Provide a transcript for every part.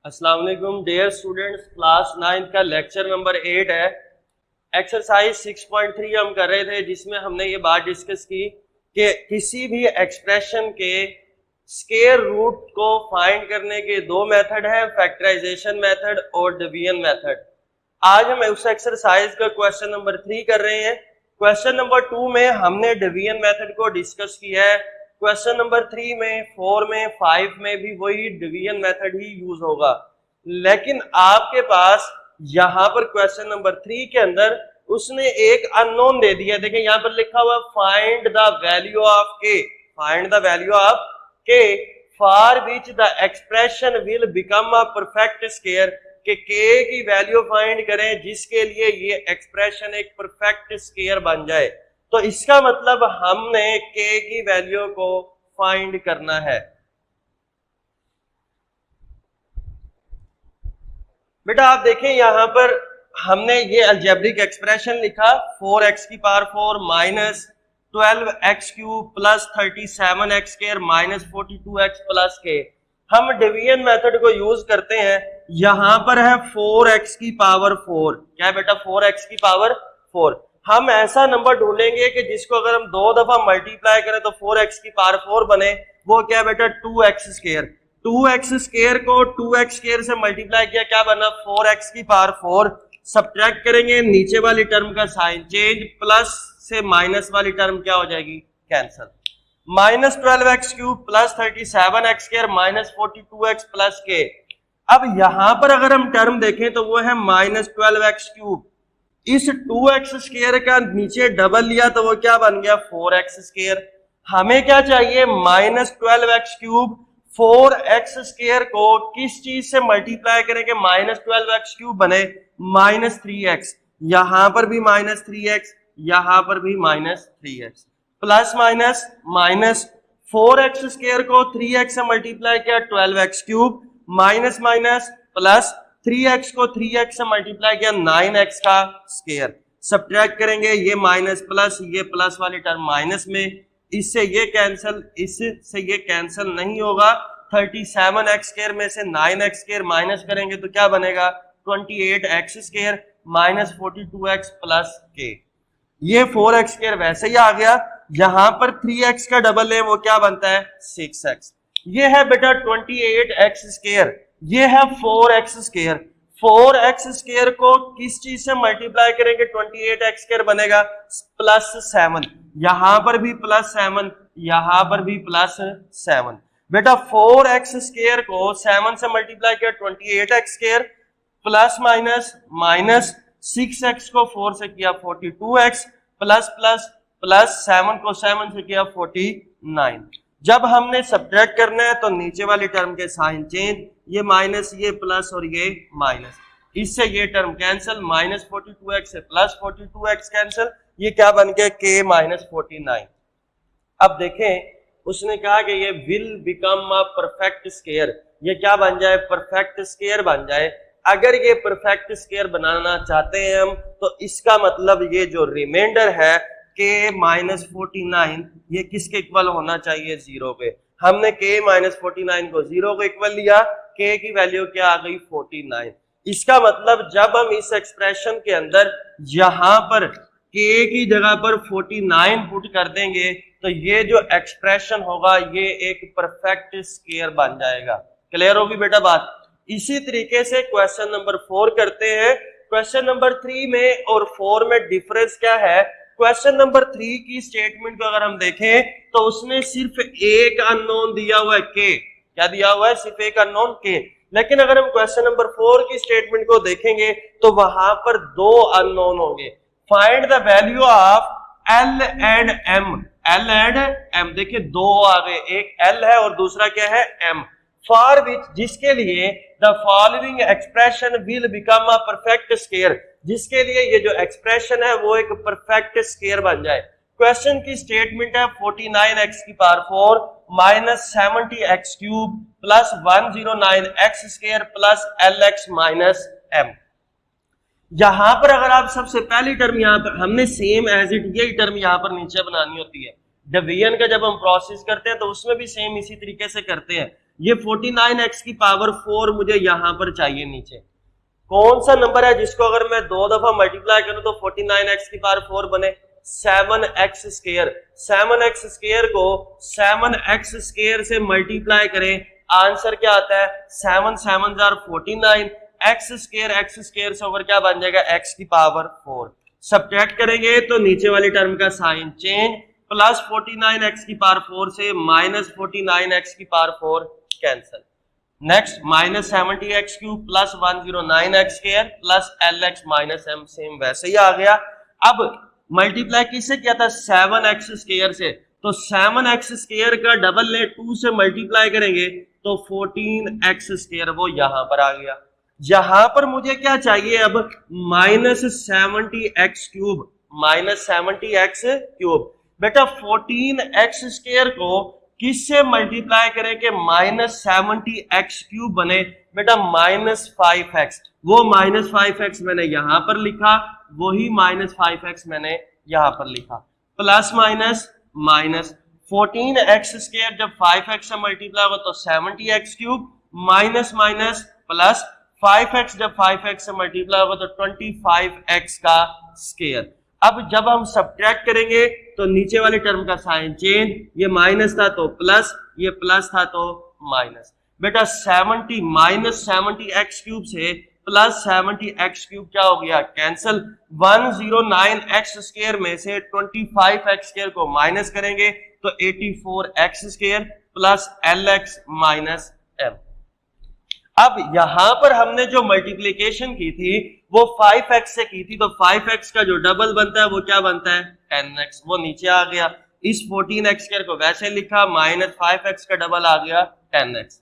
अस्सलाम वालेकुम dear students, class 9 का लेक्चर नंबर 8 है। एक्सरसाइज 6.3 हम कर रहे थे, जिसमें हमने ये बात डिस्कस की कि किसी भी एक्सप्रेशन के स्क्वायर रूट को फाइंड करने के दो मेथड हैं, फैक्टराइजेशन मेथड और डिवीजन मेथड। आज हम उस एक्सरसाइज का क्वेश्चन नंबर 3 कर रहे हैं। क्वेश्चन नंबर 2 में हमने डिवीजन मेथड को डिस्कस किया है। क्वेश्चन नंबर 3 में, 4 में, 5 में भी वही डिवीजन मेथड ही यूज होगा। लेकिन आपके पास यहां पर क्वेश्चन नंबर 3 के अंदर उसने एक अननोन दे दिया। देखिए यहां पर लिखा हुआ फाइंड द वैल्यू ऑफ के, फाइंड द वैल्यू ऑफ के for which the expression will become a perfect square, के की वैल्यू फाइंड करें जिसके लिए ये एक्सप्रेशन एक परफेक्ट स्क्वायर बन जाए। तो इसका मतलब हमने के की वैल्यू को फाइंड करना है। बेटा आप देखें यहां पर हमने ये अलजेब्रिक एक्सप्रेशन लिखा 4x की power 4 minus 12x cube plus 37x square minus 42x plus के। हम डिवीजन मेथड को यूज करते हैं। यहां पर है 4x की पावर 4, क्या है बेटा 4x की पावर 4। हम ऐसा नंबर ढूंढेंगे कि जिसको अगर हम दो दफा मल्टीप्लाई करें तो 4x की पावर 4 बने। वो क्या है बेटा 2x स्क्वायर। 2x स्क्वायर को 2x स्क्वायर से मल्टीप्लाई किया, क्या बना 4x की पावर 4। सब्ट्रैक्ट करेंगे, नीचे वाली टर्म का साइन चेंज, प्लस से माइनस वाली टर्म क्या हो जाएगी cancel. Minus 12x cube plus 37x square minus 42x plus के। अब यहां पर अगर हम टर्म देखें तो वो है माइनस 12x क्यूब। इस 2x स्क्वायर का नीचे डबल लिया तो वो क्या बन गया 4x स्क्वायर। हमें क्या चाहिए minus 12x cube 4x square को किस चीज से मल्टीप्लाई करेंगे माइनस 12x क्यूब बने माइनस 3x। यहां पर भी माइनस 3x, यहां पर भी minus 3x, plus minus minus 4x square को 3x से मल्टीप्लाई किया 12x cube, minus minus plus 3x को 3x से मल्टीप्लाई किया 9x का स्क्वायर। सब्ट्रैक्ट करेंगे, ये माइनस प्लस, ये प्लस वाली टर्म माइनस में, इससे ये कैंसिल, इससे ये कैंसिल नहीं होगा। 37x स्क्वायर में से 9x स्क्वायर माइनस करेंगे तो क्या बनेगा 28x square minus 42x plus के। ये 4x स्क्वायर वैसे ही आ गया। यहां पर 3x का डबल है, वो क्या बनता है 6x। ये है बेटा 28x स्क्वायर, ये है 4x स्क्वायर। 4x स्क्वायर को किस चीज से मल्टीप्लाई करेंगे 28x स्क्वायर बनेगा प्लस 7। यहां पर भी प्लस 7, यहां पर भी प्लस 7। बेटा 4x स्क्वायर को 7 से मल्टीप्लाई किया 28x square, plus minus minus 6x को 4 से किया 42x, प्लस प्लस प्लस 7 को 7 से किया 49। जब हमने सब्ट्रैक्ट करना है तो नीचे वाली टर्म के साइन चेंज, ये माइनस, ये प्लस और ये माइनस, इससे ये टर्म कैंसिल, माइनस 42x से प्लस 42x कैंसिल, ये क्या बन गया k माइनस 49। अब देखें उसने कहा कि ये will become a perfect square, ये क्या बन जाए परफेक्ट स्क्वायर बन जाए। अगर ये परफेक्ट स्क्वायर बनाना चाहते हैं हम तो इसका मतलब ये जो रिमाइंडर है k माइनस 49 ये किसके इक्वल होना चाहिए 0 पे। हमने k माइनस 49 को 0 को इक्वल लिया, k की वैल्यू क्या आ गई 49। इसका मतलब जब हम इस एक्सप्रेशन के अंदर यहां पर k की जगह पर 49 पुट कर देंगे तो ये जो एक्सप्रेशन होगा ये एक परफेक्ट स्क्वायर बन जाएगा। क्लियर होगी बेटा बात। इसी तरीके से क्वेश्चन नंबर 4 करते हैं। क्वेश्चन नंबर 3 में और 4 में डिफरेंस क्या है। क्वेश्चन नंबर 3 की स्टेटमेंट को अगर हम देखें तो उसने सिर्फ एक अननोन दिया हुआ है के, क्या दिया हुआ है सिर्फ एक अननोन के। लेकिन अगर हम क्वेश्चन नंबर 4 की स्टेटमेंट को देखेंगे तो वहां पर दो अननोन होंगे। Find the value of L and M, L and M। देखिए दो आ गए, एक L है और दूसरा क्या है M। फॉर विच, जिसके लिए the following expression will become a perfect square, जिसके लिए ये जो एक्सप्रेशन है वो एक परफेक्ट स्क्वायर बन जाए। क्वेश्चन की स्टेटमेंट है 49x की power 4 minus 70x cube plus 109x square plus LX minus M। यहां पर अगर आप सबसे पहली टर्म यहां पर हमने सेम एज इट यही टर्म यहां पर नीचे बनानी होती है। डिवीजन का जब हम प्रोसेस करते हैं तो उसमें भी सेम इसी तरीके से करते हैं। ये 49x की पावर 4 मुझे यहां पर चाहिए नीचे। कौन सा नंबर है जिसको अगर मैं 2 दफा मल्टीप्लाई करूं तो 49x की पावर 4 बने? 7x square. 7x स्क्वायर को 7x स्क्वायर से मल्टीप्लाई करें, आंसर क्या आता है? 7 7 49, x स्क्वायर से ओवर क्या बन जाएगा? x की पावर 4। सब्ट्रैक्ट करेंगे तो नीचे वाली टर्म का साइन चेंज, प्लस 49x की पावर 4 से माइनस 49x की power 4 cancel. Next minus 70x cube plus 109x square plus lx minus m, same वैसे ही आ गया। अब मल्टीप्लाई किससे किया था? 7x स्क्वायर से, तो 7x स्क्वायर का डबल ले 2 से मल्टीप्लाई करेंगे तो 14x स्क्वायर वो यहां पर आ गया। यहां पर मुझे क्या चाहिए अब? Minus 70x cube, minus 70x cube. बेटा 14x स्क्वायर को किससे मल्टीप्लाई करें कि माइनस 70x क्यूब बने? बेटा माइनस 5x, वो माइनस 5x मैंने यहां पर लिखा, वही माइनस 5x मैंने यहां पर लिखा, plus minus minus 14x square जब 5x से मल्टीप्लाई होगा तो 70x cube, minus minus plus 5x जब 5x से मल्टीप्लाई होगा तो 25x का स्क्वायर। अब जब हम सब्ट्रैक्ट करेंगे तो नीचे वाले टर्म का साइन चेंज, ये माइनस था तो प्लस, ये प्लस था तो माइनस। बेटा 70 माइनस 70x क्यूब से प्लस 70x क्यूब क्या हो गया? कैंसिल। 109x स्क्वायर में से 25x स्क्वायर को माइनस करेंगे तो 84x square plus lx minus m। अब यहां पर हमने जो मल्टीप्लीकेशन की थी वो 5x से की थी, तो 5x का जो डबल बनता है वो क्या बनता है? 10x, वो नीचे आ गया। इस 14x स्क्वायर को वैसे लिखा, माइनस 5x का डबल आ गया 10x।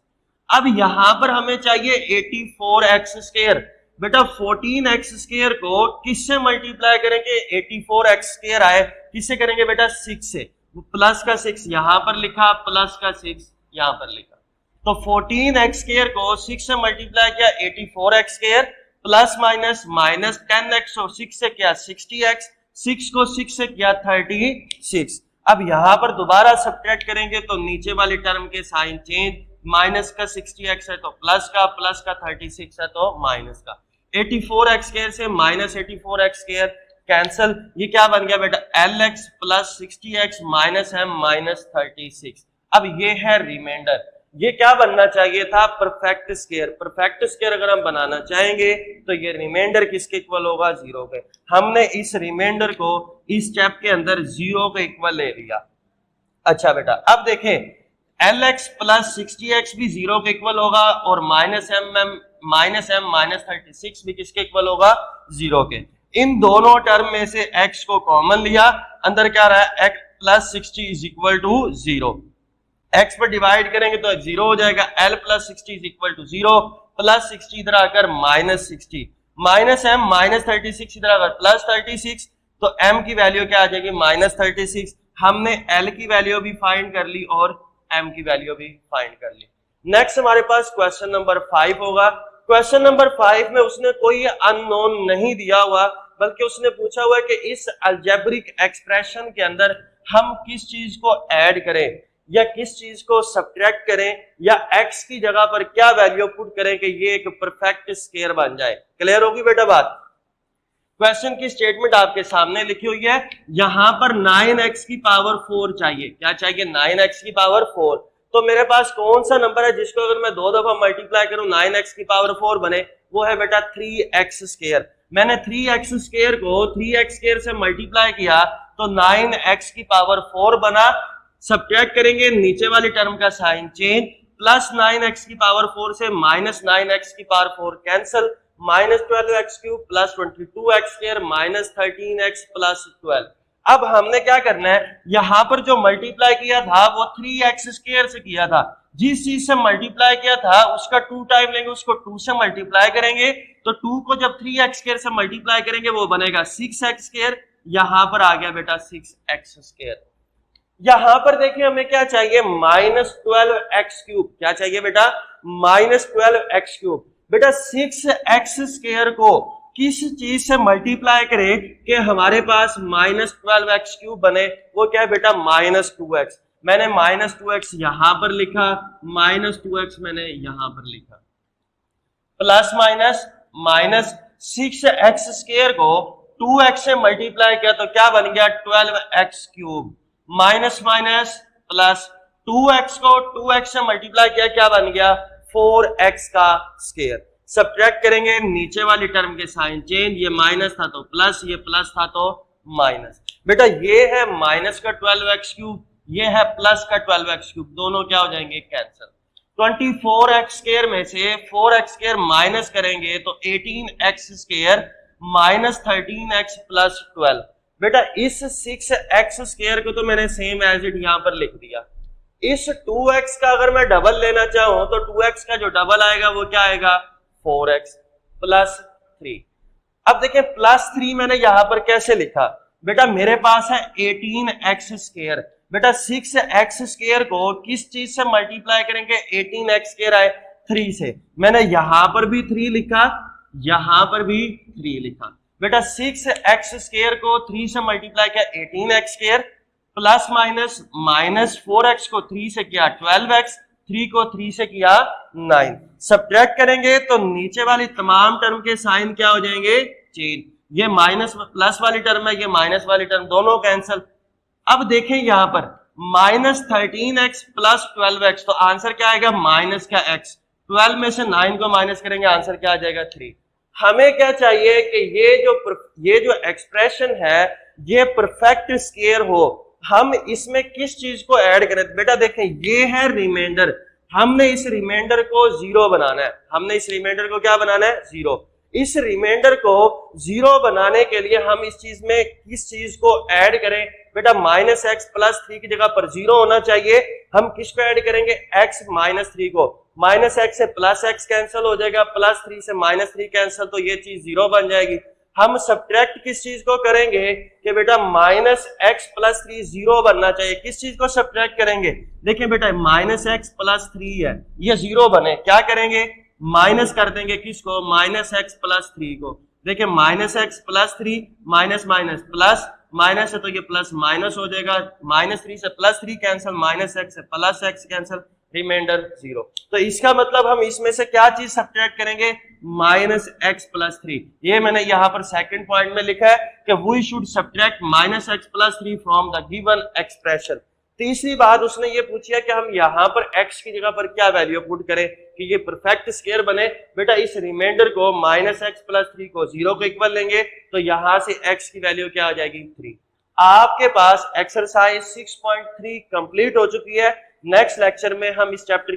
अब यहां पर हमें चाहिए 84x स्क्वायर। बेटा 14x स्क्वायर को किससे मल्टीप्लाई करेंगे? 84x स्क्वायर आए, किससे करेंगे बेटा? 6 से, प्लस का 6 यहां पर लिखा, प्लस का 6 यहां पर लिखा, तो 14x स्क्वायर को 6 से मल्टीप्लाई किया 84x square plus minus minus 10x और 6 से किया 60x, 6 को 6 से किया 36। अब यहां पर दोबारा सब्ट्रैक्ट करेंगे तो नीचे वाली टर्म के साइन चेंज, माइनस का 60x है तो प्लस का 36 है तो माइनस का। 84x स्क्वायर से माइनस 84x स्क्वायर कैंसिल, ये क्या बन गया बेटा? lx plus 60x minus m minus 36। अब ये है रिमाइंडर। ये क्या बनना चाहिए था? Perfect square. परफेक्ट स्क्वायर अगर हम बनाना चाहेंगे तो ये रिमाइंडर किसके इक्वल होगा? 0 के। हमने इस रिमाइंडर को इस स्टेप के अंदर 0 के इक्वल ले लिया। अच्छा बेटा अब देखें, lx प्लस 60x भी 0 के इक्वल होगा और माइनस m माइनस 36 भी किसके इक्वल होगा? 0 के। इन दोनों टर्म में से x को कॉमन लिया, अंदर क्या रहा है? x plus 60 is equal to 0। x पर डिवाइड करेंगे तो 0 हो जाएगा, l plus 60 is equal to 0, plus 60 इधर आकर माइनस 60, माइनस m माइनस 36 इधर आकर प्लस 36, तो m की वैल्यू क्या आ जाएगी? माइनस 36। हमने l की वैल्यू भी फाइंड कर ली और m की वैल्यू भी फाइंड कर ली। नेक्स्ट हमारे पास क्वेश्चन नंबर 5 होगा। क्वेश्चन नंबर 5 में उसने कोई अननोन नहीं दिया हुआ, बल्कि उसने पूछा हुआ है कि इस अलजेब्रिक एक्सप्रेशन के अंदर हम किस चीज को ऐड करें या किस चीज को सब्ट्रैक्ट करें या x की जगह पर क्या वैल्यू पुट करें कि ये एक परफेक्ट स्क्वायर बन जाए। क्लियर होगी बेटा बात? क्वेश्चन की स्टेटमेंट आपके सामने लिखी हुई है, यहां पर 9x की पावर 4 चाहिए। क्या चाहिए? 9x की पावर 4। तो मेरे पास कौन सा नंबर है जिसको अगर मैं 2 दफा मल्टीप्लाई करूं 9x की पावर 4 बने? वो है बेटा 3x स्क्वायर। मैंने 3x स्क्वायर को 3x स्क्वायर से मल्टीप्लाई किया तो 9x की पावर 4 बना। सब्ट्रैक्ट करेंगे, नीचे वाली टर्म का साइन चेंज, प्लस 9x की पावर 4 से माइनस 9x की power 4 cancel, minus 12x cube plus 22x square minus 13x plus 12। अब हमने क्या करना है? यहां पर जो मल्टीप्लाई किया था वो 3x स्क्वायर से किया था, जिस चीज से मल्टीप्लाई किया था उसका 2 टाइम लेंगे, उसको 2 से मल्टीप्लाई करेंगे, तो 2 को जब 3x स्क्वायर से मल्टीप्लाई करेंगे वो बनेगा 6x स्क्वायर। यहां पर आ गया बेटा 6x स्क्वायर। यहां पर देखिए हमें क्या चाहिए? Minus 12x cube. क्या चाहिए बेटा? Minus 12x cube. बेटा 6x स्क्वायर को किस चीज से मल्टीप्लाई करें कि हमारे पास माइनस 12x क्यूब बने? वो क्या है बेटा? Minus 2x। मैंने -2x यहां पर लिखा, -2x मैंने यहां पर लिखा, प्लस माइनस 6x² को 2x से मल्टीप्लाई किया तो क्या बन गया 12x³ माइनस प्लस 2x को 2x से मल्टीप्लाई किया क्या बन गया 4x²। सब्ट्रैक्ट करेंगे नीचे वाली टर्म के साइन चेंज, ये माइनस था तो प्लस, ये प्लस था तो माइनस। बेटा ये है माइनस का 12x³, ये है प्लस का 12x³, दोनों क्या हो जाएंगे कैंसिल। 24x² में से 4x² माइनस करेंगे तो 18x² माइनस 13x प्लस 12। बेटा इस 6x² को तो मैंने सेम एज इट यहां पर लिख दिया। इस 2x का अगर मैं डबल लेना चाहूं तो 2x का जो डबल आएगा वो क्या आएगा 4x प्लस 3। अब देखिए प्लस 3 मैंने यहां पर कैसे लिखा, बेटा मेरे पास है 18x², बेटा 6x² को किस चीज से मल्टीप्लाई करेंगे 18x² आए 3 से, मैंने यहां पर भी 3 लिखा, यहां पर भी 3 लिखा। बेटा 6x² को 3 से मल्टीप्लाई किया 18x² प्लस माइनस 4x को 3 से किया 12x, 3 को 3 से किया 9। सब्ट्रैक्ट करेंगे तो नीचे वाली तमाम टर्म के साइन क्या हो जाएंगे चेंज, ये माइनस प्लस वाली टर्म है, ये माइनस वाली टर्म, दोनों कैंसिल। अब देखें यहां पर -13x प्लस 12x, तो आंसर क्या आएगा माइनस का x, 12 में से 9 को माइनस करेंगे आंसर क्या आ जाएगा 3। हमें क्या चाहिए कि ये जो एक्सप्रेशन है ये परफेक्ट स्क्वायर हो, हम इसमें किस चीज को ऐड करें। बेटा देखें ये है रिमाइंडर, हमने इस रिमाइंडर को 0 बनाना है, हमने इस रिमाइंडर को क्या बनाना है 0। इस रिमाइंडर को 0 बनाने के लिए हम इस चीज में किस चीज को ऐड करें, बेटा -x प्लस 3 की जगह पर 0 होना चाहिए, हम किसको ऐड करेंगे x -3 को, -x से +x कैंसिल हो जाएगा, +3 से -3 कैंसिल, तो ये चीज 0 बन जाएगी। हम सब्ट्रैक्ट किस चीज को करेंगे कि बेटा -x प्लस 3 0 बनना चाहिए, किस चीज को सब्ट्रैक्ट करेंगे, देखिए बेटा -x प्लस 3 है ये 0 बने, क्या करेंगे माइनस कर देंगे किसको -x प्लस 3 को, देखिए -x plus 3 minus plus minus है तो ये प्लस माइनस हो जाएगा, -3 से +3 कैंसिल, -x से +x कैंसिल, रिमाइंडर 0। तो इसका मतलब हम इसमें से क्या चीज सब्ट्रैक्ट करेंगे -x प्लस 3। ये मैंने यहां पर सेकंड पॉइंट में लिखा है कि we should subtract -x plus 3 from the given expression. तीसरी बात उसने ये पूछी है कि हम यहाँ पर x की जगह पर क्या वैल्यू पुट करें कि ये परफेक्ट स्क्वायर बने। बेटा इस रिमाइंडर को -x प्लस 3 को 0 को इक्वल लेंगे तो यहां से x की वैल्यू क्या आ जाएगी 3। आपके पास एक्सरसाइज 6.3 कंप्लीट हो चुकी है। नेक्स्ट लेक्चर में हम इस चैप्टर की